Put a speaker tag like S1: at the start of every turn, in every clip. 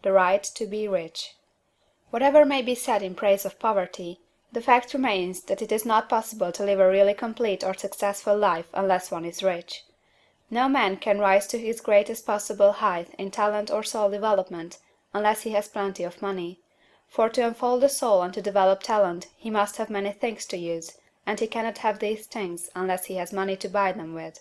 S1: the right to be rich. Whatever may be said in praise of poverty, the fact remains that it is not possible to live a really complete or successful life unless one is rich. No man can rise to his greatest possible height in talent or soul development unless he has plenty of money, for to unfold the soul and to develop talent he must have many things to use, and he cannot have these things unless he has money to buy them with.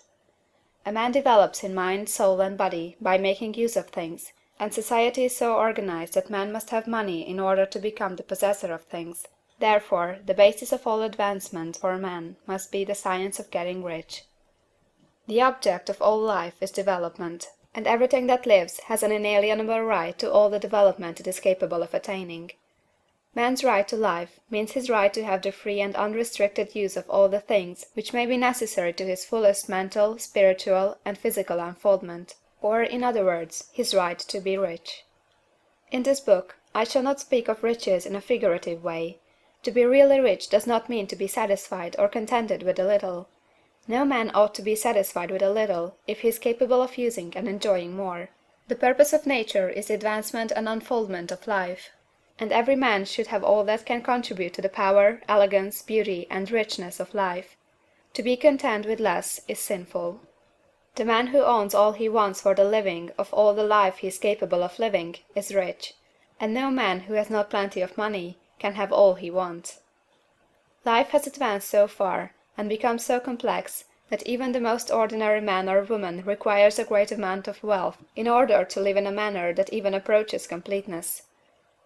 S1: A man develops in mind, soul, and body by making use of things, and society is so organized that man must have money in order to become the possessor of things. Therefore, the basis of all advancement for man must be the science of getting rich. The object of all life is development, and everything that lives has an inalienable right to all the development it is capable of attaining. Man's right to life means his right to have the free and unrestricted use of all the things which may be necessary to his fullest mental, spiritual, and physical unfoldment, or, in other words, his right to be rich. In this book, I shall not speak of riches in a figurative way. To be really rich does not mean to be satisfied or contented with a little. No man ought to be satisfied with a little if he is capable of using and enjoying more. The purpose of nature is the advancement and unfoldment of life, and every man should have all that can contribute to the power, elegance, beauty, and richness of life. To be content with less is sinful. The man who owns all he wants for the living of all the life he is capable of living is rich, and no man who has not plenty of money can have all he wants. Life has advanced so far, and become so complex, that even the most ordinary man or woman requires a great amount of wealth in order to live in a manner that even approaches completeness.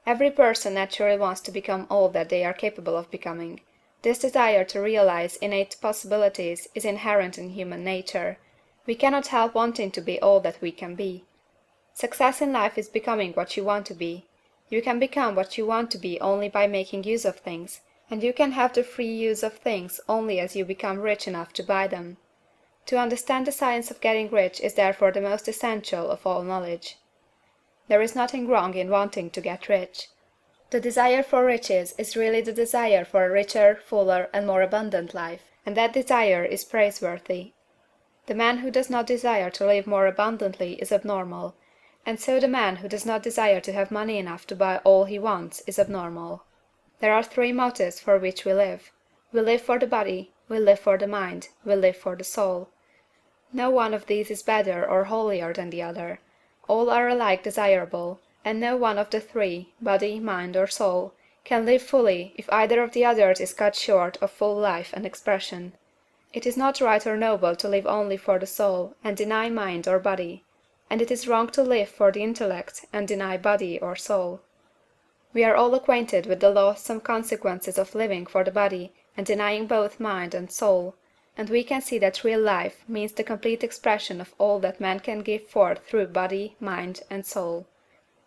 S1: Every person naturally wants to become all that they are capable of becoming. This desire to realize innate possibilities is inherent in human nature. We cannot help wanting to be all that we can be. Success in life is becoming what you want to be. You can become what you want to be only by making use of things, and you can have the free use of things only as you become rich enough to buy them. To understand the science of getting rich is therefore the most essential of all knowledge. There is nothing wrong in wanting to get rich. The desire for riches is really the desire for a richer, fuller, and more abundant life, and that desire is praiseworthy. The man who does not desire to live more abundantly is abnormal, and so the man who does not desire to have money enough to buy all he wants is abnormal. There are three motives for which we live. We live for the body, we live for the mind, we live for the soul. No one of these is better or holier than the other. All are alike desirable, and no one of the three, body, mind, or soul, can live fully if either of the others is cut short of full life and expression. It is not right or noble to live only for the soul and deny mind or body, and it is wrong to live for the intellect and deny body or soul. We are all acquainted with the loathsome consequences of living for the body and denying both mind and soul, and we can see that real life means the complete expression of all that man can give forth through body, mind, and soul.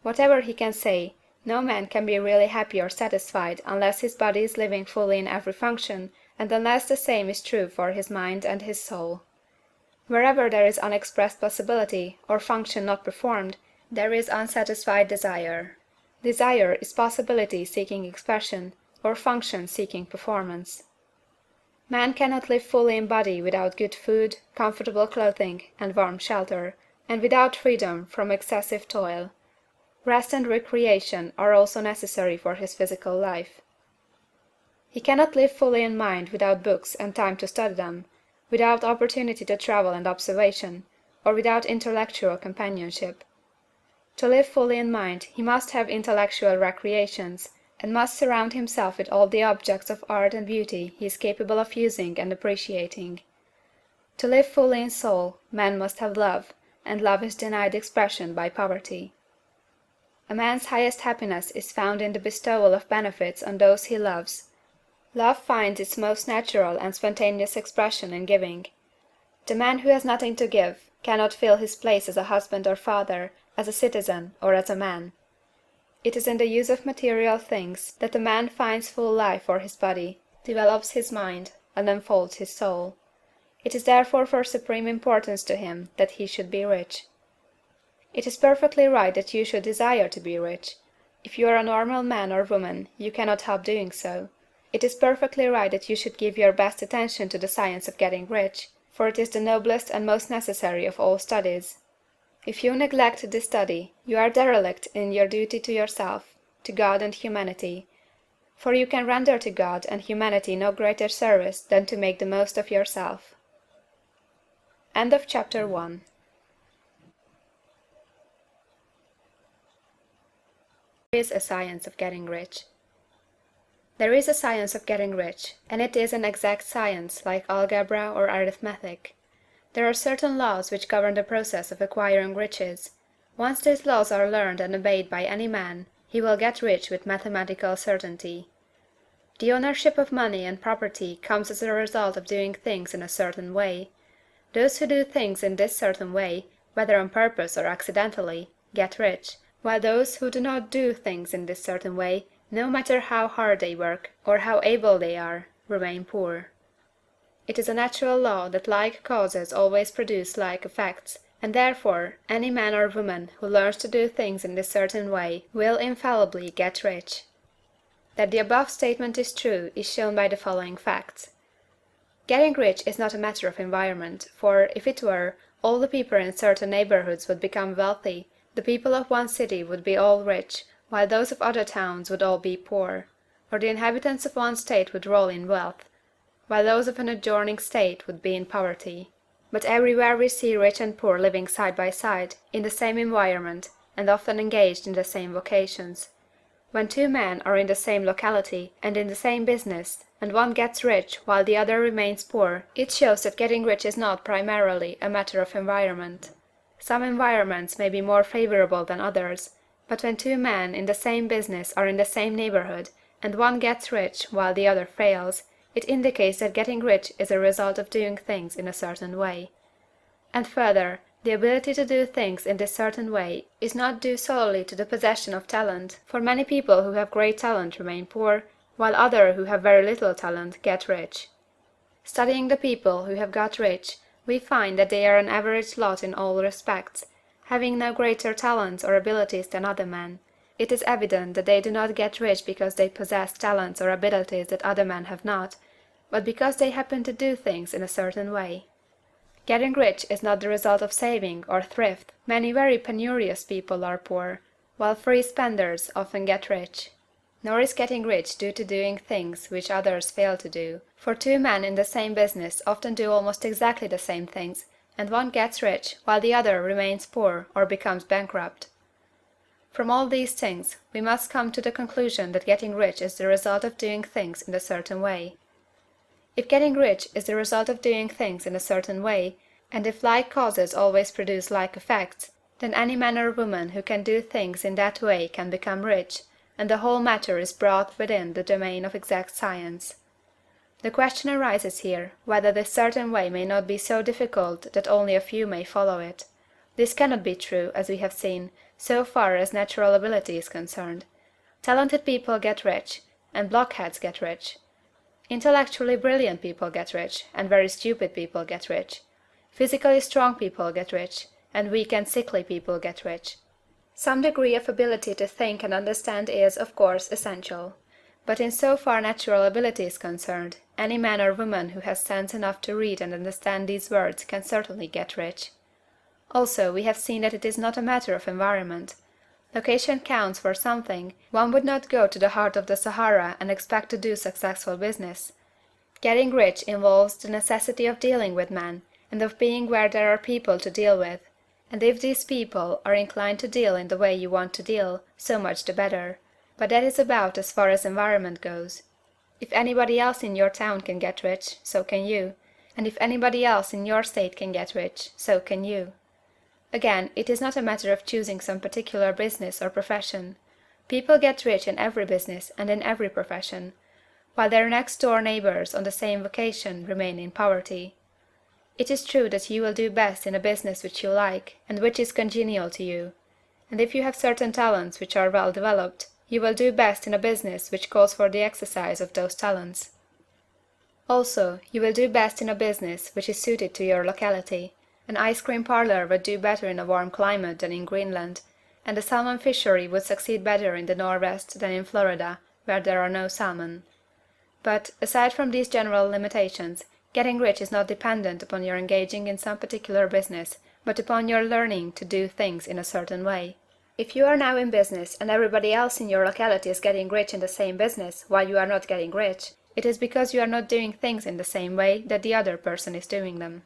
S1: Whatever he can say, no man can be really happy or satisfied unless his body is living fully in every function, and unless the same is true for his mind and his soul. Wherever there is unexpressed possibility, or function not performed, there is unsatisfied desire. Desire is possibility seeking expression, or function seeking performance. Man cannot live fully in body without good food, comfortable clothing, and warm shelter, and without freedom from excessive toil. Rest and recreation are also necessary for his physical life. He cannot live fully in mind without books and time to study them, without opportunity to travel and observation, or without intellectual companionship. To live fully in mind, he must have intellectual recreations, and must surround himself with all the objects of art and beauty he is capable of using and appreciating. To live fully in soul, man must have love, and love is denied expression by poverty. A man's highest happiness is found in the bestowal of benefits on those he loves. Love finds its most natural and spontaneous expression in giving. The man who has nothing to give cannot fill his place as a husband or father, as a citizen, or as a man. It is in the use of material things that a man finds full life for his body, develops his mind, and unfolds his soul. It is therefore for supreme importance to him that he should be rich. It is perfectly right that you should desire to be rich. If you are a normal man or woman, you cannot help doing so. It is perfectly right that you should give your best attention to the science of getting rich, for it is the noblest and most necessary of all studies. If you neglect this study, you are derelict in your duty to yourself, to God and humanity, for you can render to God and humanity no greater service than to make the most of yourself. End of Chapter 1. There is a science of getting rich. There is a science of getting rich, and it is an exact science, like algebra or arithmetic. There are certain laws which govern the process of acquiring riches. Once these laws are learned and obeyed by any man, he will get rich with mathematical certainty. The ownership of money and property comes as a result of doing things in a certain way. Those who do things in this certain way, whether on purpose or accidentally, get rich, while those who do not do things in this certain way, no matter how hard they work, or how able they are, remain poor. It is a natural law that like causes always produce like effects, and therefore any man or woman who learns to do things in this certain way will infallibly get rich. That the above statement is true is shown by the following facts. Getting rich is not a matter of environment, for, if it were, all the people in certain neighborhoods would become wealthy, the people of one city would be all rich, while those of other towns would all be poor, or the inhabitants of one state would roll in wealth, while those of an adjoining state would be in poverty. But everywhere we see rich and poor living side by side, in the same environment, and often engaged in the same vocations. When two men are in the same locality and in the same business, and one gets rich while the other remains poor, it shows that getting rich is not primarily a matter of environment. Some environments may be more favorable than others, but when two men in the same business are in the same neighborhood, and one gets rich while the other fails, it indicates that getting rich is a result of doing things in a certain way. And further, the ability to do things in this certain way is not due solely to the possession of talent, for many people who have great talent remain poor, while others who have very little talent get rich. Studying the people who have got rich, we find that they are an average lot in all respects, having no greater talents or abilities than other men. It is evident that they do not get rich because they possess talents or abilities that other men have not, but because they happen to do things in a certain way. Getting rich is not the result of saving or thrift. Many very penurious people are poor, while free spenders often get rich. Nor is getting rich due to doing things which others fail to do, for two men in the same business often do almost exactly the same things, and one gets rich while the other remains poor or becomes bankrupt. From all these things, we must come to the conclusion that getting rich is the result of doing things in a certain way. If getting rich is the result of doing things in a certain way, and if like causes always produce like effects, then any man or woman who can do things in that way can become rich, and the whole matter is brought within the domain of exact science. The question arises here, whether this certain way may not be so difficult that only a few may follow it. This cannot be true, as we have seen, so far as natural ability is concerned. Talented people get rich, and blockheads get rich. Intellectually brilliant people get rich, and very stupid people get rich. Physically strong people get rich, and weak and sickly people get rich. Some degree of ability to think and understand is, of course, essential. But in so far natural ability is concerned, any man or woman who has sense enough to read and understand these words can certainly get rich. Also, we have seen that it is not a matter of environment. Location counts for something. One would not go to the heart of the Sahara and expect to do successful business. Getting rich involves the necessity of dealing with men, and of being where there are people to deal with. And if these people are inclined to deal in the way you want to deal, so much the better. But that is about as far as environment goes. If anybody else in your town can get rich, so can you. And if anybody else in your state can get rich, so can you. Again, it is not a matter of choosing some particular business or profession. People get rich in every business and in every profession, while their next-door neighbors on the same vocation remain in poverty. It is true that you will do best in a business which you like, and which is congenial to you. And if you have certain talents which are well developed, you will do best in a business which calls for the exercise of those talents. Also, you will do best in a business which is suited to your locality. An ice cream parlor would do better in a warm climate than in Greenland, and a salmon fishery would succeed better in the Northwest than in Florida, where there are no salmon. But, aside from these general limitations, getting rich is not dependent upon your engaging in some particular business, but upon your learning to do things in a certain way. If you are now in business and everybody else in your locality is getting rich in the same business while you are not getting rich, it is because you are not doing things in the same way that the other person is doing them.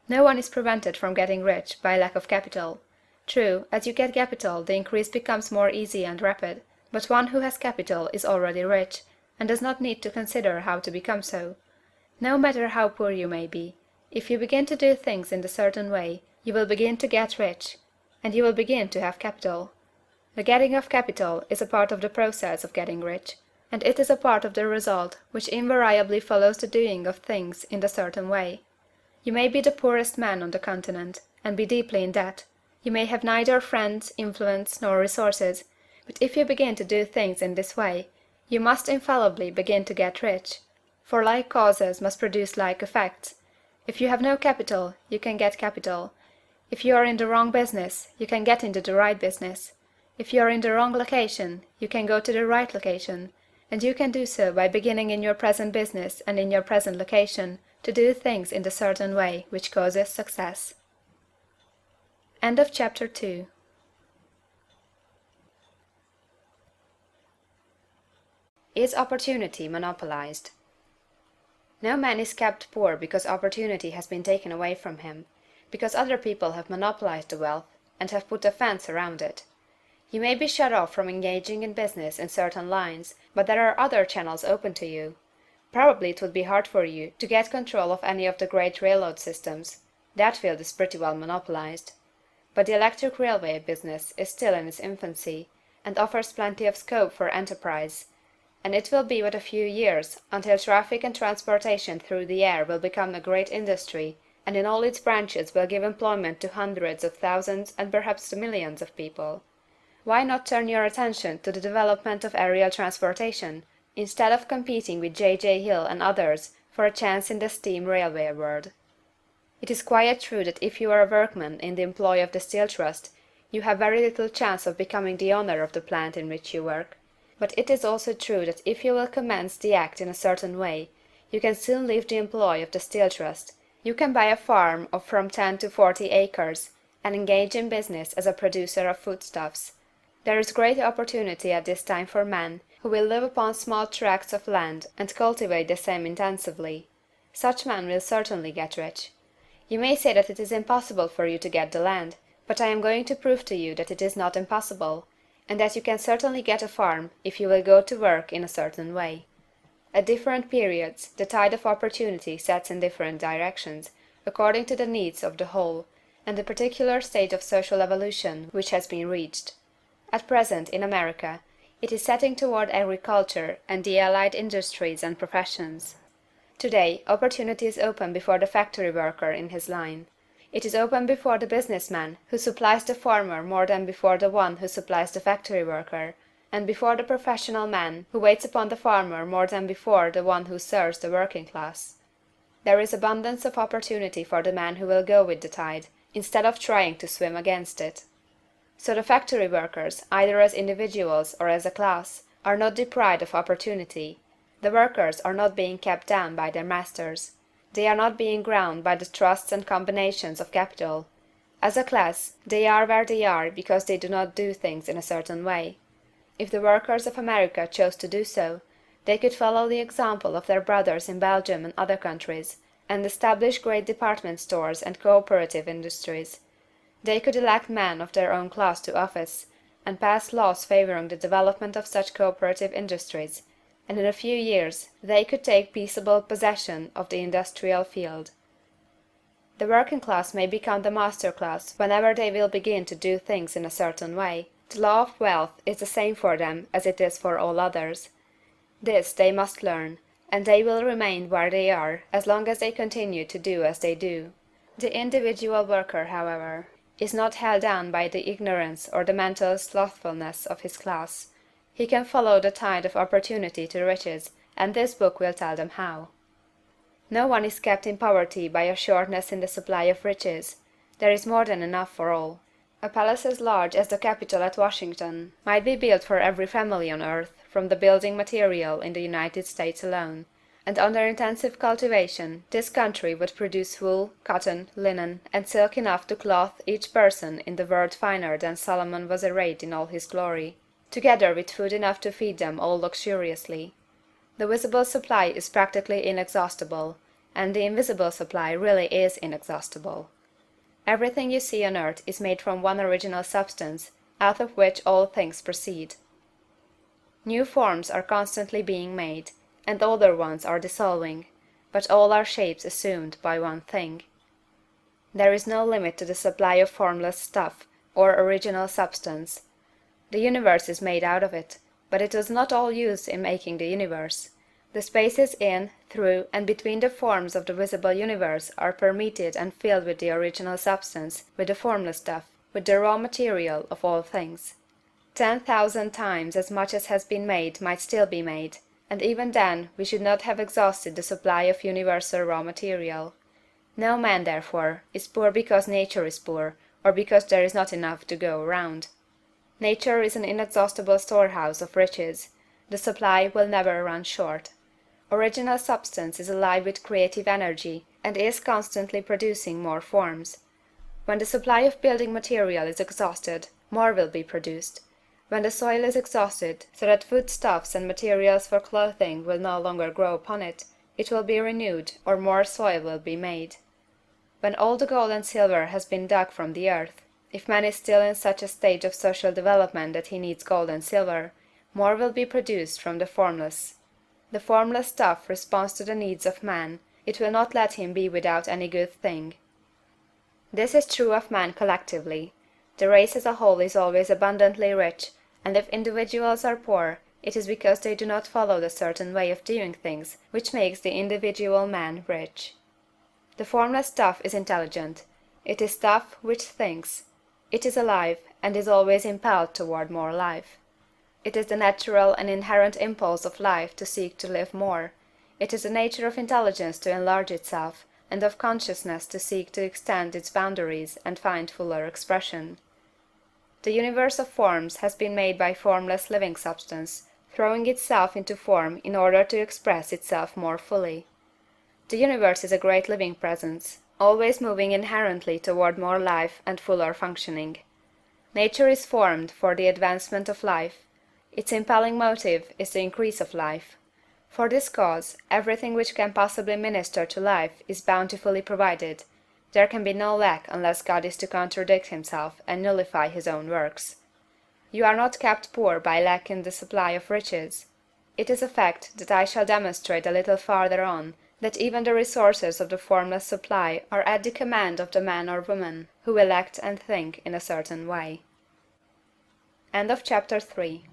S1: No one is prevented from getting rich by lack of capital. True, as you get capital, the increase becomes more easy and rapid, but one who has capital is already rich, and does not need to consider how to become so. No matter how poor you may be, if you begin to do things in a certain way, you will begin to get rich, and you will begin to have capital. The getting of capital is a part of the process of getting rich, and it is a part of the result which invariably follows the doing of things in a certain way. You may be the poorest man on the continent, and be deeply in debt. You may have neither friends, influence, nor resources, but if you begin to do things in this way, you must infallibly begin to get rich, for like causes must produce like effects. If you have no capital, you can get capital. If you are in the wrong business, you can get into the right business. If you are in the wrong location, you can go to the right location, and you can do so by beginning in your present business and in your present location to do things in the certain way which causes success. End of chapter 2. Is opportunity monopolized? No man is kept poor because opportunity has been taken away from him, because other people have monopolized the wealth and have put a fence around it. You may be shut off from engaging in business in certain lines, but there are other channels open to you. Probably it would be hard for you to get control of any of the great railroad systems. That field is pretty well monopolized. But the electric railway business is still in its infancy, and offers plenty of scope for enterprise, and it will be but a few years until traffic and transportation through the air will become a great industry, and in all its branches will give employment to hundreds of thousands and perhaps to millions of people. Why not turn your attention to the development of aerial transportation, instead of competing with J. Hill and others for a chance in the steam railway world? It is quite true that if you are a workman in the employ of the Steel Trust, you have very little chance of becoming the owner of the plant in which you work. But it is also true that if you will commence the act in a certain way, you can soon leave the employ of the Steel Trust. You can buy a farm of from 10 to 40 acres, and engage in business as a producer of foodstuffs. There is great opportunity at this time for men who will live upon small tracts of land and cultivate the same intensively. Such men will certainly get rich. You may say that it is impossible for you to get the land, but I am going to prove to you that it is not impossible, and that you can certainly get a farm if you will go to work in a certain way. At different periods, the tide of opportunity sets in different directions, according to the needs of the whole, and the particular state of social evolution which has been reached. At present, in America, it is setting toward agriculture and the allied industries and professions. Today, opportunity is open before the factory worker in his line. It is open before the businessman who supplies the farmer more than before the one who supplies the factory worker, and before the professional man who waits upon the farmer more than before the one who serves the working class. There is abundance of opportunity for the man who will go with the tide, instead of trying to swim against it. So the factory workers, either as individuals or as a class, are not deprived of opportunity. The workers are not being kept down by their masters. They are not being ground by the trusts and combinations of capital. As a class, they are where they are because they do not do things in a certain way. If the workers of America chose to do so, they could follow the example of their brothers in Belgium and other countries, and establish great department stores and cooperative industries. They could elect men of their own class to office, and pass laws favoring the development of such cooperative industries, and in a few years they could take peaceable possession of the industrial field. The working class may become the master class whenever they will begin to do things in a certain way. The law of wealth is the same for them as it is for all others. This they must learn, and they will remain where they are as long as they continue to do as they do. The individual worker, however, is not held down by the ignorance or the mental slothfulness of his class. He can follow the tide of opportunity to riches, and this book will tell them how. No one is kept in poverty by a shortness in the supply of riches. There is more than enough for all. A palace as large as the Capitol at Washington might be built for every family on earth from the building material in the United States alone. and under intensive cultivation this country would produce wool, cotton, linen, and silk enough to clothe each person in the world finer than Solomon was arrayed in all his glory, together with food enough to feed them all luxuriously. The visible supply is practically inexhaustible, and the invisible supply really is inexhaustible. Everything you see on earth is made from one original substance, out of which all things proceed. New forms are constantly being made, and older ones are dissolving, but all are shapes assumed by one thing. There is no limit to the supply of formless stuff, or original substance. The universe is made out of it, but it was not all used in making the universe. The spaces in, through, and between the forms of the visible universe are permeated and filled with the original substance, with the formless stuff, with the raw material of all things. 10,000 times as much as has been made might still be made, and even then we should not have exhausted the supply of universal raw material. No man, therefore, is poor because nature is poor, or because there is not enough to go around. Nature is an inexhaustible storehouse of riches. The supply will never run short. Original substance is alive with creative energy, and is constantly producing more forms. When the supply of building material is exhausted, more will be produced. When the soil is exhausted, so that foodstuffs and materials for clothing will no longer grow upon it, it will be renewed, or more soil will be made. When all the gold and silver has been dug from the earth, if man is still in such a stage of social development that he needs gold and silver, more will be produced from the formless. The formless stuff responds to the needs of man, it will not let him be without any good thing. This is true of man collectively. The race as a whole is always abundantly rich, and if individuals are poor, it is because they do not follow the certain way of doing things which makes the individual man rich. The formless stuff is intelligent. It is stuff which thinks. It is alive, and is always impelled toward more life. It is the natural and inherent impulse of life to seek to live more. It is the nature of intelligence to enlarge itself, and of consciousness to seek to extend its boundaries and find fuller expression. The universe of forms has been made by formless living substance, throwing itself into form in order to express itself more fully. The universe is a great living presence, always moving inherently toward more life and fuller functioning. Nature is formed for the advancement of life. Its impelling motive is the increase of life. For this cause, everything which can possibly minister to life is bountifully provided. There can be no lack unless God is to contradict himself and nullify his own works. You are not kept poor by lack in the supply of riches. It is a fact that I shall demonstrate a little farther on, that even the resources of the formless supply are at the command of the man or woman who will act and think in a certain way. End of chapter 3.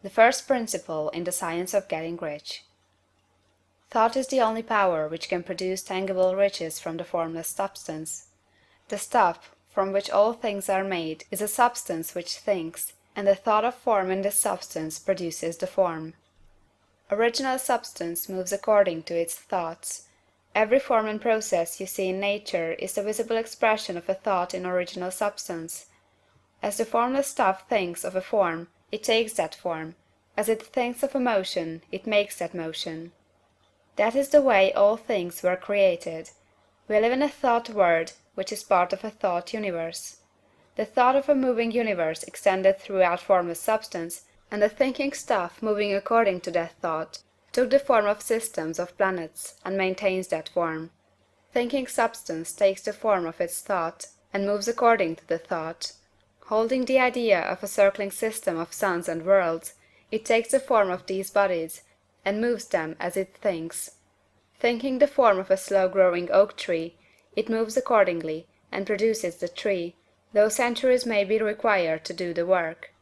S1: The first principle in the science of getting rich. Thought is the only power which can produce tangible riches from the formless substance. The stuff, from which all things are made, is a substance which thinks, and the thought of form in this substance produces the form. Original substance moves according to its thoughts. Every form and process you see in nature is the visible expression of a thought in original substance. As the formless stuff thinks of a form, it takes that form. As it thinks of a motion, it makes that motion. That is the way all things were created. We live in a thought world, which is part of a thought universe. The thought of a moving universe extended throughout formless substance, and the thinking stuff moving according to that thought, took the form of systems of planets, and maintains that form. Thinking substance takes the form of its thought, and moves according to the thought. Holding the idea of a circling system of suns and worlds, it takes the form of these bodies, and moves them as it thinks. Thinking the form of a slow-growing oak tree, it moves accordingly, and produces the tree, though centuries may be required to do the work.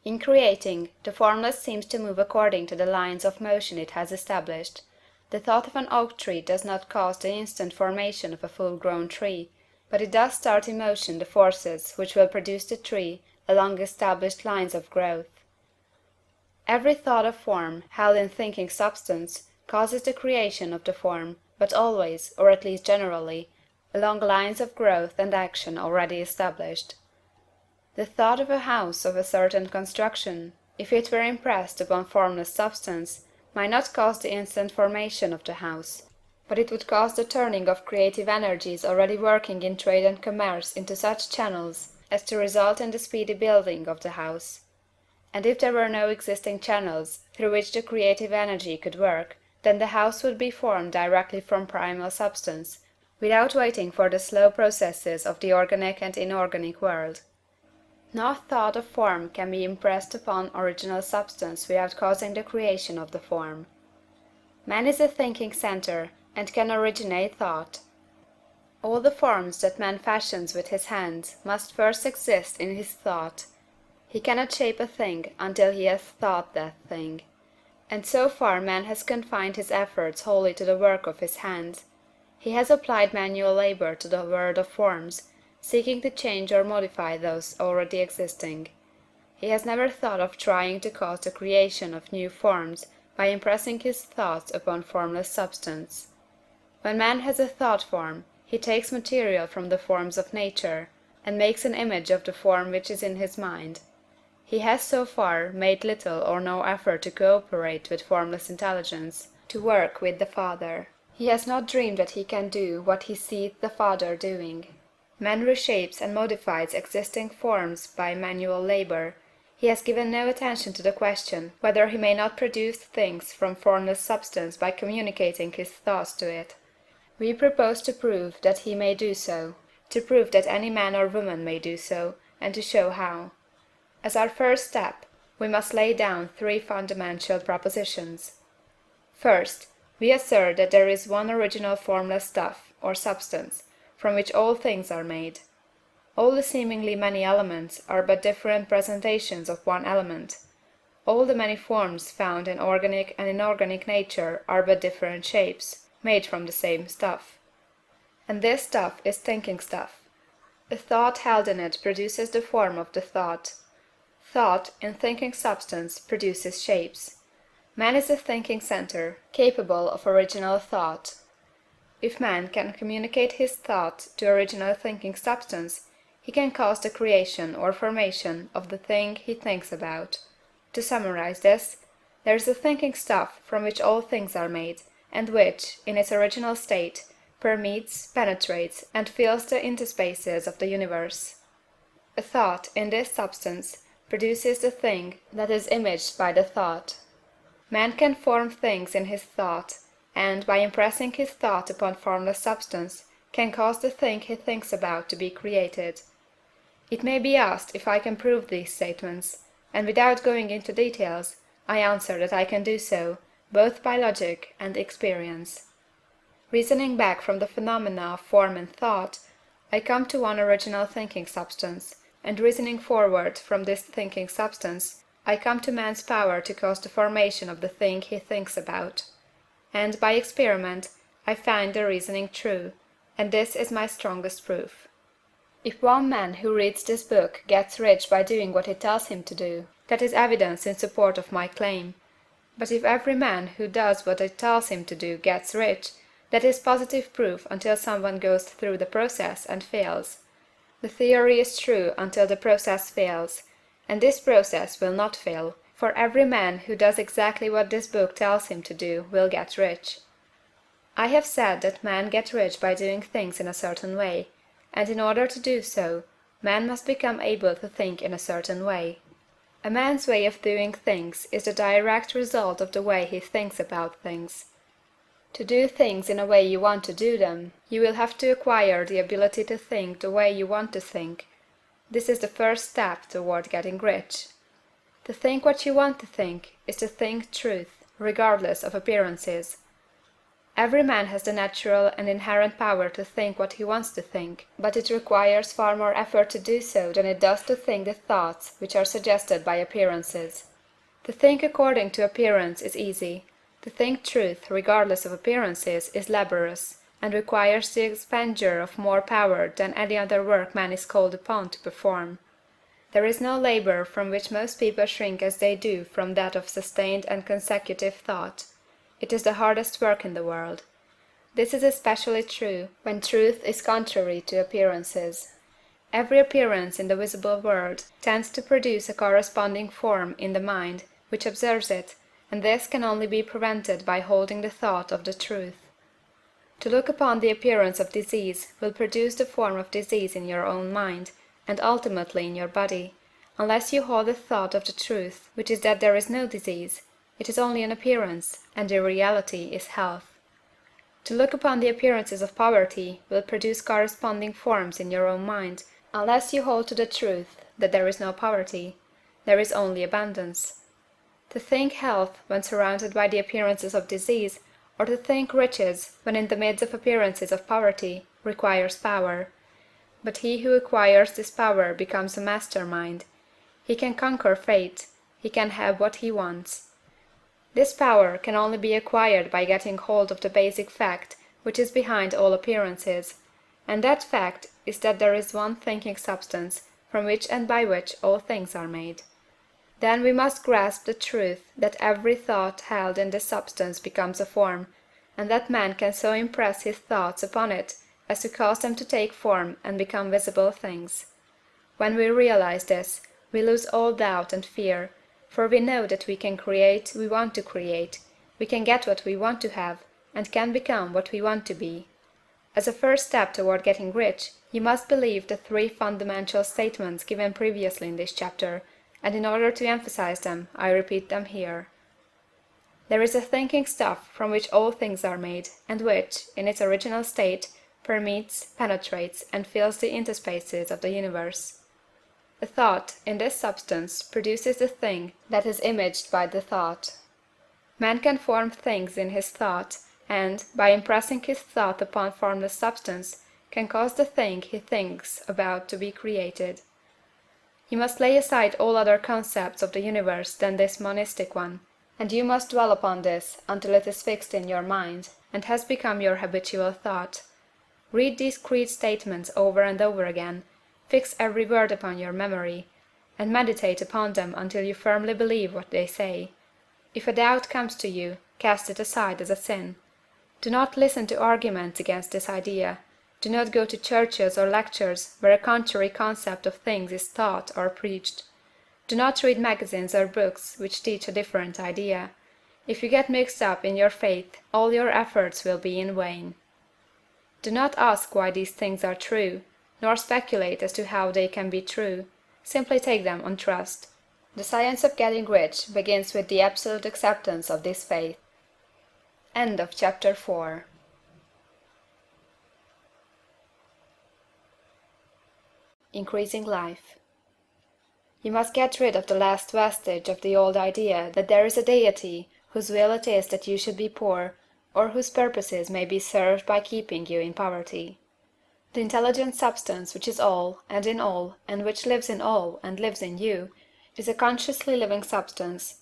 S1: In creating, the formless seems to move according to the lines of motion it has established. The thought of an oak tree does not cause the instant formation of a full-grown tree, but it does start in motion the forces which will produce the tree along established lines of growth. Every thought of form, held in thinking substance, causes the creation of the form, but always, or at least generally, along lines of growth and action already established. The thought of a house of a certain construction, if it were impressed upon formless substance, might not cause the instant formation of the house, but it would cause the turning of creative energies already working in trade and commerce into such channels as to result in the speedy building of the house. And if there were no existing channels through which the creative energy could work, then the house would be formed directly from primal substance, without waiting for the slow processes of the organic and inorganic world. No thought of form can be impressed upon original substance without causing the creation of the form. Man is a thinking centre, and can originate thought. All the forms that man fashions with his hands must first exist in his thought. He cannot shape a thing until he has thought that thing. And so far man has confined his efforts wholly to the work of his hands. He has applied manual labour to the world of forms, seeking to change or modify those already existing. He has never thought of trying to cause the creation of new forms by impressing his thoughts upon formless substance. When man has a thought form, he takes material from the forms of nature, and makes an image of the form which is in his mind. He has so far made little or no effort to co-operate with formless intelligence, to work with the Father. He has not dreamed that he can do what he seeth the Father doing. Man reshapes and modifies existing forms by manual labor. He has given no attention to the question whether he may not produce things from formless substance by communicating his thoughts to it. We propose to prove that he may do so, to prove that any man or woman may do so, and to show how. As our first step, we must lay down three fundamental propositions. First, we assert that there is one original formless stuff, or substance, from which all things are made. All the seemingly many elements are but different presentations of one element. All the many forms found in organic and inorganic nature are but different shapes, made from the same stuff. And this stuff is thinking stuff. A thought held in it produces the form of the thought. Thought, in thinking substance, produces shapes. Man is a thinking centre, capable of original thought. If man can communicate his thought to original thinking substance, he can cause the creation or formation of the thing he thinks about. To summarize this, there is a thinking stuff from which all things are made, and which, in its original state, permeates, penetrates, and fills the interspaces of the universe. A thought, in this substance, produces the thing that is imaged by the thought. Man can form things in his thought, and, by impressing his thought upon formless substance, can cause the thing he thinks about to be created. It may be asked if I can prove these statements, and without going into details, I answer that I can do so, both by logic and experience. Reasoning back from the phenomena of form and thought, I come to one original thinking substance, and reasoning forward from this thinking substance, I come to man's power to cause the formation of the thing he thinks about. And, by experiment, I find the reasoning true, and this is my strongest proof. If one man who reads this book gets rich by doing what it tells him to do, that is evidence in support of my claim. But if every man who does what it tells him to do gets rich, that is positive proof until someone goes through the process and fails. The theory is true until the process fails, and this process will not fail, for every man who does exactly what this book tells him to do will get rich. I have said that men get rich by doing things in a certain way, and in order to do so, man must become able to think in a certain way. A man's way of doing things is the direct result of the way he thinks about things. To do things in a way you want to do them, you will have to acquire the ability to think the way you want to think. This is the first step toward getting rich. To think what you want to think is to think truth, regardless of appearances. Every man has the natural and inherent power to think what he wants to think, but it requires far more effort to do so than it does to think the thoughts which are suggested by appearances. To think according to appearance is easy. To think truth, regardless of appearances, is laborious, and requires the expenditure of more power than any other work man is called upon to perform. There is no labor from which most people shrink as they do from that of sustained and consecutive thought. It is the hardest work in the world. This is especially true when truth is contrary to appearances. Every appearance in the visible world tends to produce a corresponding form in the mind which observes it, and this can only be prevented by holding the thought of the truth. To look upon the appearance of disease will produce the form of disease in your own mind, and ultimately in your body, unless you hold the thought of the truth, which is that there is no disease, it is only an appearance, and the reality is health. To look upon the appearances of poverty will produce corresponding forms in your own mind, unless you hold to the truth that there is no poverty, there is only abundance. To think health when surrounded by the appearances of disease, or to think riches when in the midst of appearances of poverty, requires power. But he who acquires this power becomes a master mind. He can conquer fate, he can have what he wants. This power can only be acquired by getting hold of the basic fact which is behind all appearances, and that fact is that there is one thinking substance from which and by which all things are made. Then we must grasp the truth that every thought held in this substance becomes a form, and that man can so impress his thoughts upon it as to cause them to take form and become visible things. When we realize this, we lose all doubt and fear, for we know that we can create we want to create, we can get what we want to have, and can become what we want to be. As a first step toward getting rich, you must believe the three fundamental statements given previously in this chapter, and in order to emphasize them, I repeat them here. There is a thinking stuff from which all things are made, and which, in its original state, permeates, penetrates, and fills the interspaces of the universe. A thought, in this substance, produces the thing that is imaged by the thought. Man can form things in his thought, and, by impressing his thought upon formless substance, can cause the thing he thinks about to be created. You must lay aside all other concepts of the universe than this monistic one, and you must dwell upon this until it is fixed in your mind, and has become your habitual thought. Read these creed statements over and over again, fix every word upon your memory, and meditate upon them until you firmly believe what they say. If a doubt comes to you, cast it aside as a sin. Do not listen to arguments against this idea. Do not go to churches or lectures where a contrary concept of things is taught or preached. Do not read magazines or books which teach a different idea. If you get mixed up in your faith, all your efforts will be in vain. Do not ask why these things are true, nor speculate as to how they can be true. Simply take them on trust. The science of getting rich begins with the absolute acceptance of this faith. End of chapter 4. Increasing life. You must get rid of the last vestige of the old idea that there is a deity whose will it is that you should be poor, or whose purposes may be served by keeping you in poverty. The intelligent substance which is all, and in all, and which lives in all, and lives in you, is a consciously living substance.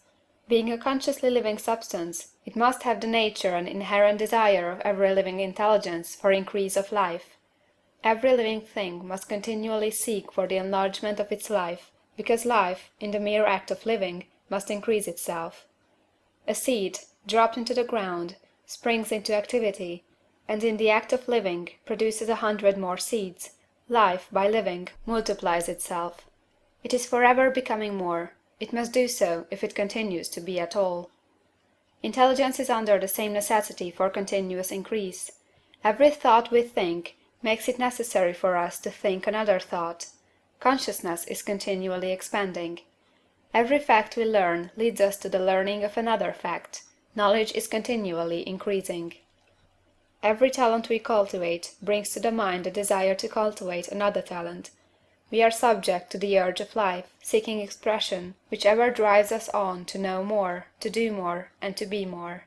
S1: Being a consciously living substance, it must have the nature and inherent desire of every living intelligence for increase of life. Every living thing must continually seek for the enlargement of its life, because life, in the mere act of living, must increase itself. A seed, dropped into the ground, springs into activity, and in the act of living produces 100 more seeds. Life, by living, multiplies itself. It is forever becoming more. It must do so if it continues to be at all. Intelligence is under the same necessity for continuous increase. Every thought we think makes it necessary for us to think another thought. Consciousness is continually expanding. Every fact we learn leads us to the learning of another fact. Knowledge is continually increasing. Every talent we cultivate brings to the mind the desire to cultivate another talent. We are subject to the urge of life, seeking expression, which ever drives us on to know more, to do more, and to be more.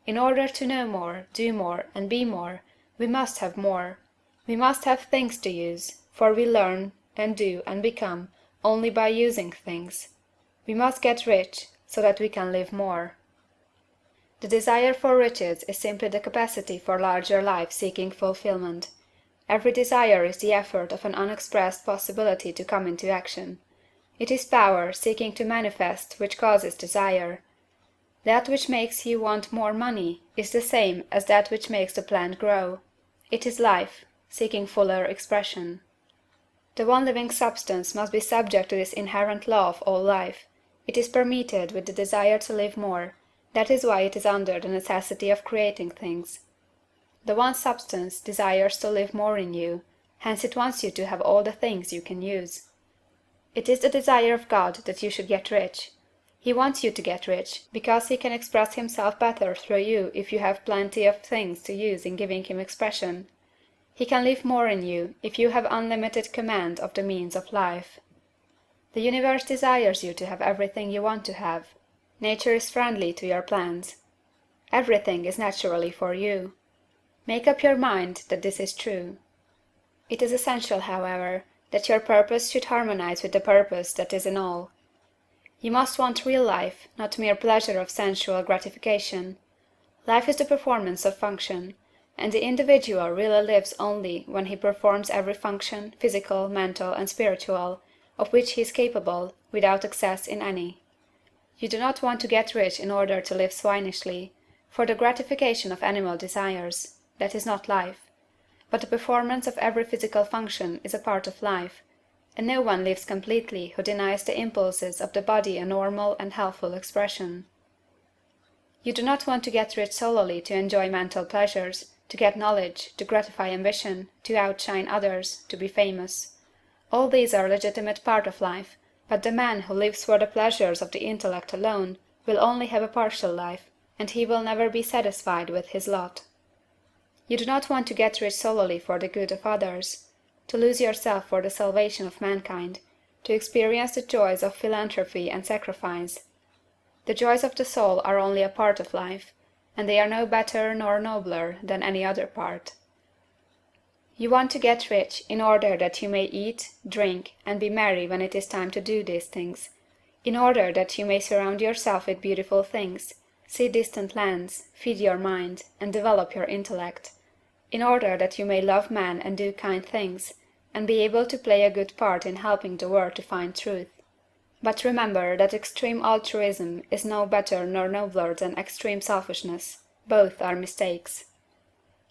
S1: In order to know more, do more, and be more, we must have more. We must have things to use, for we learn, and do, and become, only by using things. We must get rich, so that we can live more. The desire for riches is simply the capacity for larger life seeking fulfillment. Every desire is the effort of an unexpressed possibility to come into action. It is power seeking to manifest which causes desire. That which makes you want more money is the same as that which makes the plant grow. It is life, seeking fuller expression. The one living substance must be subject to this inherent law of all life. It is permeated with the desire to live more. That is why it is under the necessity of creating things. The one substance desires to live more in you, hence it wants you to have all the things you can use. It is the desire of God that you should get rich. He wants you to get rich, because he can express himself better through you if you have plenty of things to use in giving him expression. He can live more in you if you have unlimited command of the means of life. The universe desires you to have everything you want to have. Nature is friendly to your plans. Everything is naturally for you. Make up your mind that this is true. It is essential, however, that your purpose should harmonize with the purpose that is in all. You must want real life, not mere pleasure of sensual gratification. Life is the performance of function, and the individual really lives only when he performs every function, physical, mental, and spiritual, of which he is capable, without excess in any. You do not want to get rich in order to live swinishly, for the gratification of animal desires. That is not life. But the performance of every physical function is a part of life, and no one lives completely who denies the impulses of the body a normal and healthful expression. You do not want to get rich solely to enjoy mental pleasures, to get knowledge, to gratify ambition, to outshine others, to be famous. All these are a legitimate part of life, but the man who lives for the pleasures of the intellect alone will only have a partial life, and he will never be satisfied with his lot. You do not want to get rich solely for the good of others, to lose yourself for the salvation of mankind, to experience the joys of philanthropy and sacrifice. The joys of the soul are only a part of life, and they are no better nor nobler than any other part. You want to get rich in order that you may eat, drink, and be merry when it is time to do these things, in order that you may surround yourself with beautiful things, see distant lands, feed your mind, and develop your intellect, in order that you may love man and do kind things, and be able to play a good part in helping the world to find truth. But remember that extreme altruism is no better nor nobler than extreme selfishness. Both are mistakes.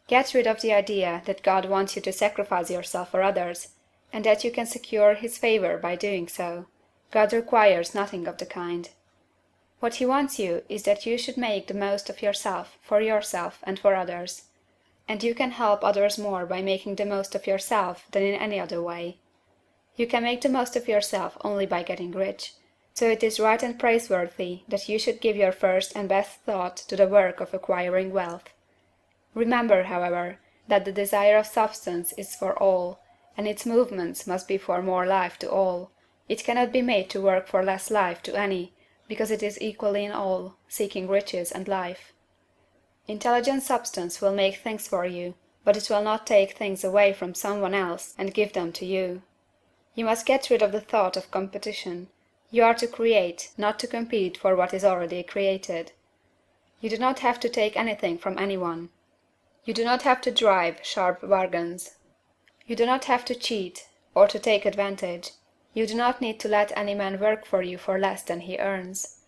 S1: Get rid of the idea that God wants you to sacrifice yourself for others, and that you can secure his favor by doing so. God requires nothing of the kind. What he wants you is that you should make the most of yourself, for yourself and for others. And you can help others more by making the most of yourself than in any other way. You can make the most of yourself only by getting rich, so it is right and praiseworthy that you should give your first and best thought to the work of acquiring wealth. Remember, however, that the desire of substance is for all, and its movements must be for more life to all. It cannot be made to work for less life to any, because it is equally in all, seeking riches and life. Intelligent substance will make things for you, but it will not take things away from someone else and give them to you. You must get rid of the thought of competition. You are to create, not to compete for what is already created. You do not have to take anything from anyone. You do not have to drive sharp bargains. You do not have to cheat, or to take advantage. You do not need to let any man work for you for less than he earns.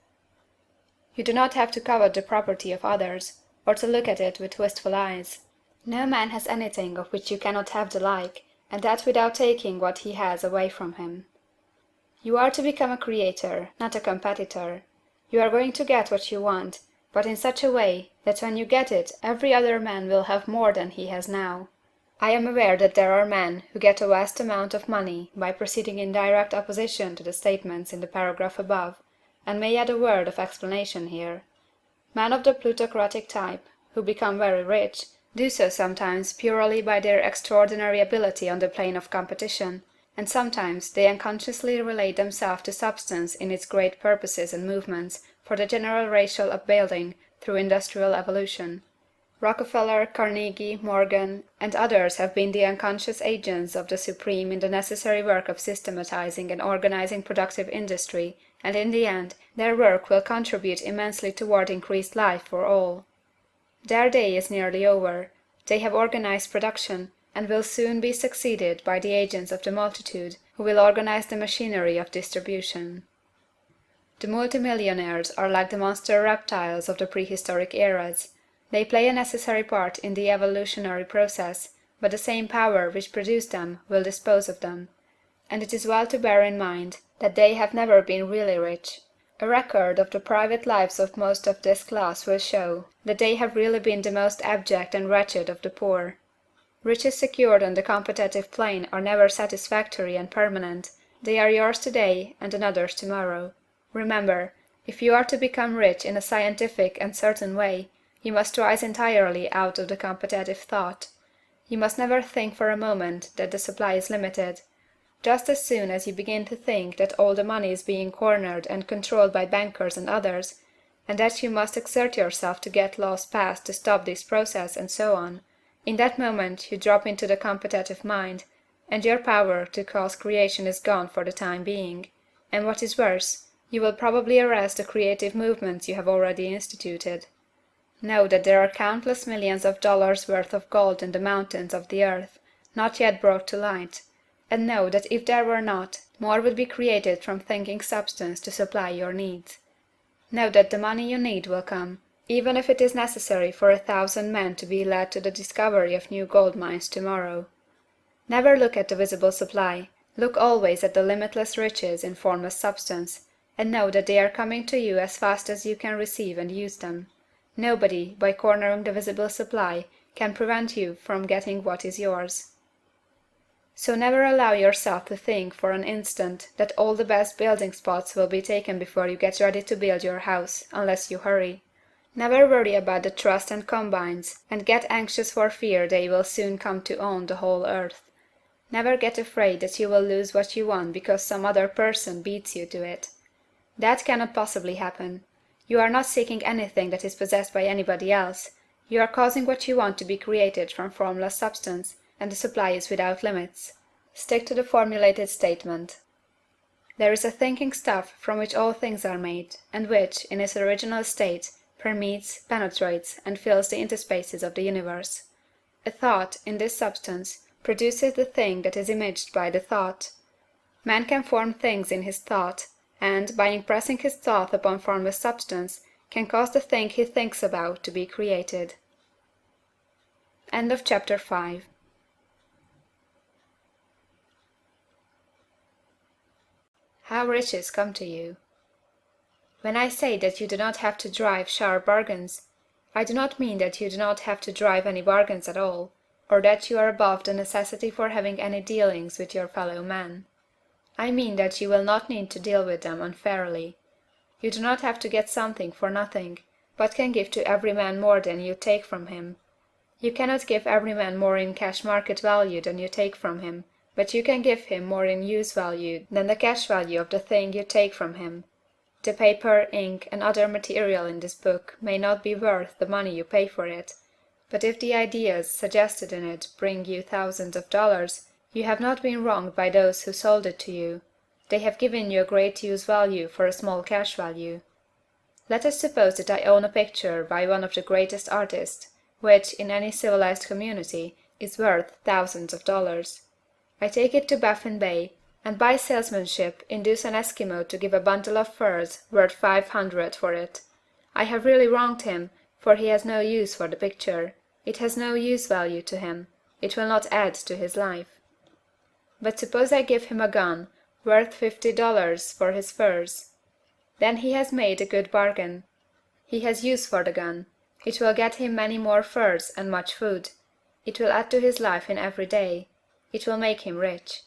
S1: You do not have to covet the property of others, or to look at it with wistful eyes. No man has anything of which you cannot have the like, and that without taking what he has away from him. You are to become a creator, not a competitor. You are going to get what you want, but in such a way that when you get it every other man will have more than he has now. I am aware that there are men who get a vast amount of money by proceeding in direct opposition to the statements in the paragraph above, and may add a word of explanation here. Men of the plutocratic type, who become very rich, do so sometimes purely by their extraordinary ability on the plane of competition, and sometimes they unconsciously relate themselves to substance in its great purposes and movements for the general racial upbuilding through industrial evolution. Rockefeller, Carnegie, Morgan, and others have been the unconscious agents of the supreme in the necessary work of systematizing and organizing productive industry, and in the end their work will contribute immensely toward increased life for all. Their day is nearly over. They have organized production, and will soon be succeeded by the agents of the multitude, who will organize the machinery of distribution. The multimillionaires are like the monster reptiles of the prehistoric eras. They play a necessary part in the evolutionary process, but the same power which produced them will dispose of them. and it is well to bear in mind that they have never been really rich. A record of the private lives of most of this class will show that they have really been the most abject and wretched of the poor. Riches secured on the competitive plane are never satisfactory and permanent. They are yours today and another's tomorrow. Remember, if you are to become rich in a scientific and certain way, you must rise entirely out of the competitive thought. You must never think for a moment that the supply is limited. Just as soon as you begin to think that all the money is being cornered and controlled by bankers and others, and that you must exert yourself to get laws passed to stop this process and so on, in that moment you drop into the competitive mind, and your power to cause creation is gone for the time being, and what is worse, you will probably arrest the creative movements you have already instituted. Know that there are countless millions of dollars worth of gold in the mountains of the earth, not yet brought to light, and know that if there were not, more would be created from thinking substance to supply your needs. Know that the money you need will come, even if it is necessary for 1,000 men to be led to the discovery of new gold mines tomorrow. Never look at the visible supply, look always at the limitless riches in formless substance, and know that they are coming to you as fast as you can receive and use them. Nobody, by cornering the visible supply, can prevent you from getting what is yours. So never allow yourself to think for an instant that all the best building spots will be taken before you get ready to build your house, unless you hurry. Never worry about the trusts and combines, and get anxious for fear they will soon come to own the whole earth. Never get afraid that you will lose what you want because some other person beats you to it. That cannot possibly happen. You are not seeking anything that is possessed by anybody else. You are causing what you want to be created from formless substance, and the supply is without limits. Stick to the formulated statement. There is a thinking stuff from which all things are made, and which, in its original state, permeates, penetrates, and fills the interspaces of the universe. A thought, in this substance, produces the thing that is imaged by the thought. Man can form things in his thought, and, by impressing his thought upon formless substance, can cause the thing he thinks about to be created. End of chapter 5. How riches come to you. When I say that you do not have to drive sharp bargains, I do not mean that you do not have to drive any bargains at all, or that you are above the necessity for having any dealings with your fellow men. I mean that you will not need to deal with them unfairly. You do not have to get something for nothing, but can give to every man more than you take from him. You cannot give every man more in cash market value than you take from him, but you can give him more in use value than the cash value of the thing you take from him. The paper, ink, and other material in this book may not be worth the money you pay for it, but if the ideas suggested in it bring you thousands of dollars, you have not been wronged by those who sold it to you. They have given you a great use value for a small cash value. Let us suppose that I own a picture by one of the greatest artists, which, in any civilized community, is worth thousands of dollars. I take it to Baffin Bay, and by salesmanship induce an Eskimo to give a bundle of furs worth 500 for it. I have really wronged him, for he has no use for the picture. It has no use value to him. It will not add to his life. But suppose I give him a gun, worth $50 for his furs. Then he has made a good bargain. He has use for the gun. It will get him many more furs and much food. It will add to his life in every day. It will make him rich.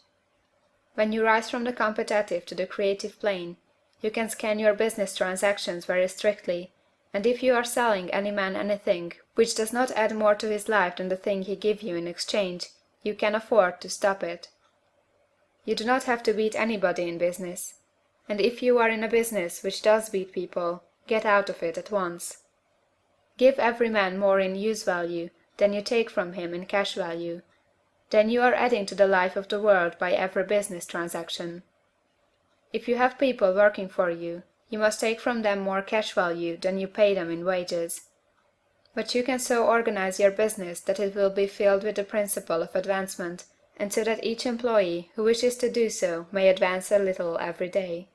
S1: When you rise from the competitive to the creative plane, you can scan your business transactions very strictly, and if you are selling any man anything which does not add more to his life than the thing he gives you in exchange, you can afford to stop it. You do not have to beat anybody in business, and if you are in a business which does beat people, get out of it at once. Give every man more in use value than you take from him in cash value. Then you are adding to the life of the world by every business transaction. If you have people working for you, you must take from them more cash value than you pay them in wages. But you can so organize your business that it will be filled with the principle of advancement, and so that each employee who wishes to do so may advance a little every day.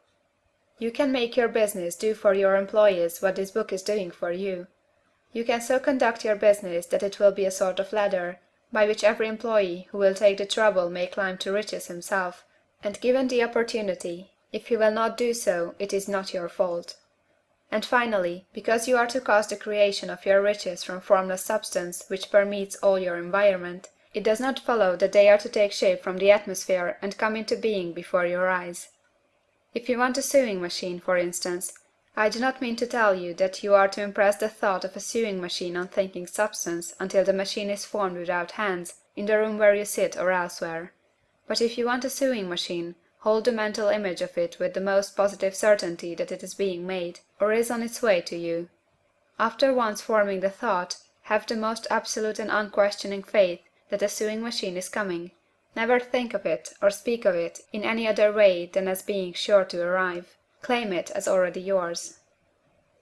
S1: You can make your business do for your employees what this book is doing for you. You can so conduct your business that it will be a sort of ladder, by which every employee who will take the trouble may climb to riches himself, And given the opportunity, if he will not do so, it is not your fault. And finally, because you are to cause the creation of your riches from formless substance which permeates all your environment, it does not follow that they are to take shape from the atmosphere and come into being before your eyes. If you want a sewing machine, for instance, I do not mean to tell you that you are to impress the thought of a sewing machine on thinking substance until the machine is formed without hands, in the room where you sit or elsewhere. But if you want a sewing machine, hold the mental image of it with the most positive certainty that it is being made, or is on its way to you. After once forming the thought, have the most absolute and unquestioning faith that a sewing machine is coming. Never think of it or speak of it in any other way than as being sure to arrive. Claim it as already yours.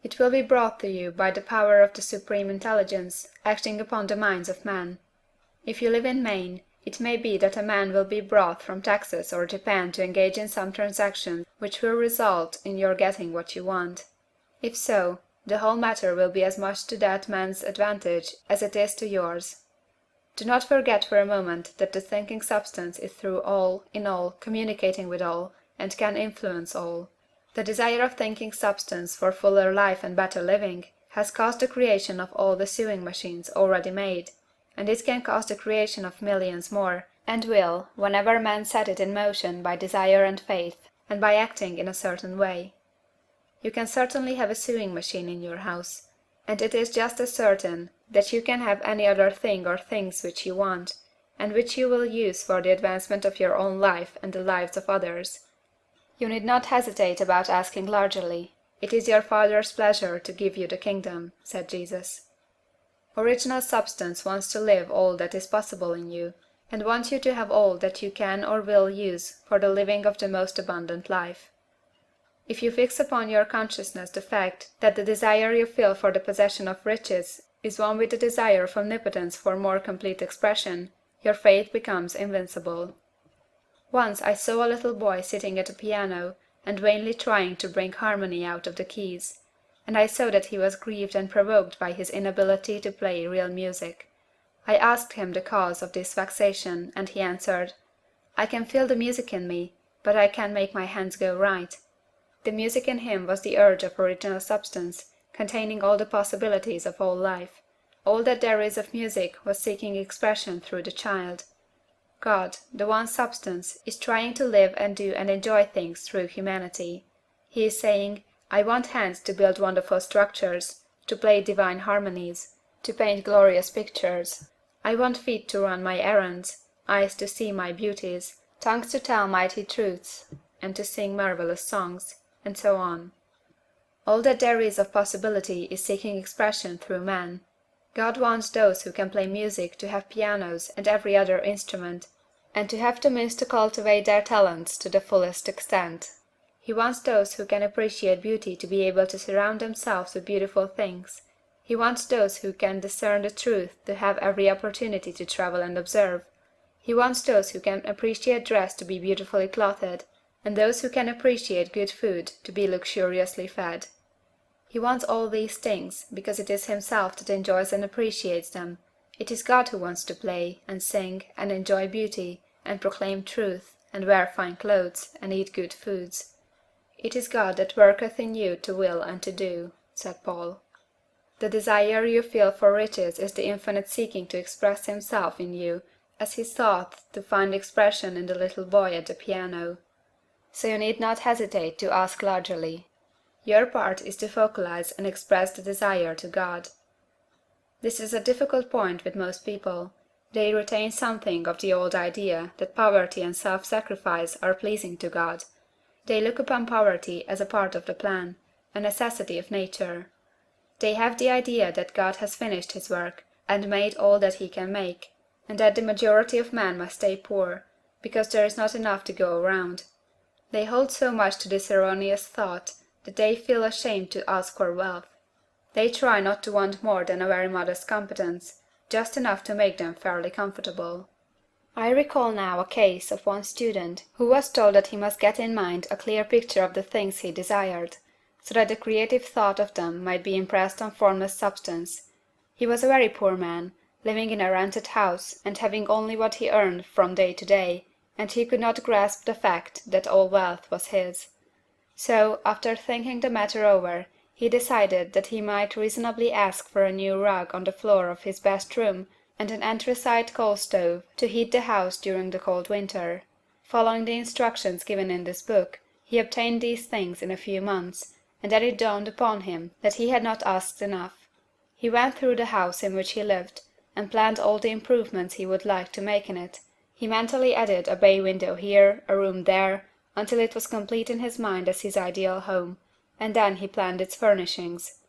S1: It will be brought to you by the power of the Supreme Intelligence acting upon the minds of men. If you live in Maine, it may be that a man will be brought from Texas or Japan to engage in some transaction which will result in your getting what you want. If so, the whole matter will be as much to that man's advantage as it is to yours. Do not forget for a moment that the thinking substance is through all, in all, communicating with all, and can influence all. The desire of thinking substance for fuller life and better living has caused the creation of all the sewing machines already made, and it can cause the creation of millions more, and will, whenever men set it in motion by desire and faith, and by acting in a certain way. You can certainly have a sewing machine in your house, and it is just as certain that you can have any other thing or things which you want, and which you will use for the advancement of your own life and the lives of others. You need not hesitate about asking largely. It is your Father's pleasure to give you the kingdom, said Jesus. Original substance wants to live all that is possible in you, and wants you to have all that you can or will use for the living of the most abundant life. If you fix upon your consciousness the fact that the desire you feel for the possession of riches is one with the desire of omnipotence for more complete expression, your faith becomes invincible. Once I saw a little boy sitting at a piano and vainly trying to bring harmony out of the keys, and I saw that he was grieved and provoked by his inability to play real music. I asked him the cause of this vexation, and he answered, "I can feel the music in me, but I can't make my hands go right." The music in him was the urge of original substance, containing all the possibilities of all life. All that there is of music was seeking expression through the child. God, the one substance, is trying to live and do and enjoy things through humanity. He is saying, I want hands to build wonderful structures, to play divine harmonies, to paint glorious pictures. I want feet to run my errands, eyes to see my beauties, tongues to tell mighty truths, and to sing marvelous songs, and so on. All that there is of possibility is seeking expression through man. God wants those who can play music to have pianos and every other instrument, and to have the means to cultivate their talents to the fullest extent. He wants those who can appreciate beauty to be able to surround themselves with beautiful things. He wants those who can discern the truth to have every opportunity to travel and observe. He wants those who can appreciate dress to be beautifully clothed, and those who can appreciate good food to be luxuriously fed. He wants all these things, because it is himself that enjoys and appreciates them. It is God who wants to play, and sing, and enjoy beauty, and proclaim truth, and wear fine clothes, and eat good foods. It is God that worketh in you to will and to do, said Paul. The desire you feel for riches is the infinite seeking to express himself in you, as he sought to find expression in the little boy at the piano. So you need not hesitate to ask largely. Your part is to focalize and express the desire to God. This is a difficult point with most people. They retain something of the old idea that poverty and self-sacrifice are pleasing to God. They look upon poverty as a part of the plan, a necessity of nature. They have the idea that God has finished his work, and made all that he can make, and that the majority of men must stay poor, because there is not enough to go around. They hold so much to this erroneous thought that they feel ashamed to ask for wealth. They try not to want more than a very modest competence, just enough to make them fairly comfortable. I recall now a case of one student who was told that he must get in mind a clear picture of the things he desired, so that the creative thought of them might be impressed on formless substance. He was a very poor man, living in a rented house, and having only what he earned from day to day, and he could not grasp the fact that all wealth was his. So, after thinking the matter over, he decided that he might reasonably ask for a new rug on the floor of his best room and an anthracite coal stove to heat the house during the cold winter. Following the instructions given in this book, he obtained these things in a few months, and then it dawned upon him that he had not asked enough. He went through the house in which he lived, and planned all the improvements he would like to make in it. He mentally added a bay window here, a room there, until it was complete in his mind as his ideal home, and then he planned its furnishings.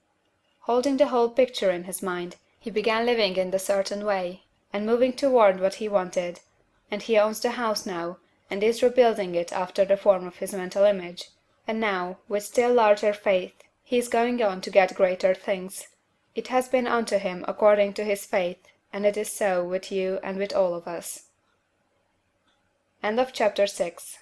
S1: Holding the whole picture in his mind, he began living in the certain way, and moving toward what he wanted, and he owns the house now, and is rebuilding it after the form of his mental image, and now, with still larger faith, he is going on to get greater things. It has been unto him according to his faith, and it is so with you and with all of us. End of chapter 6.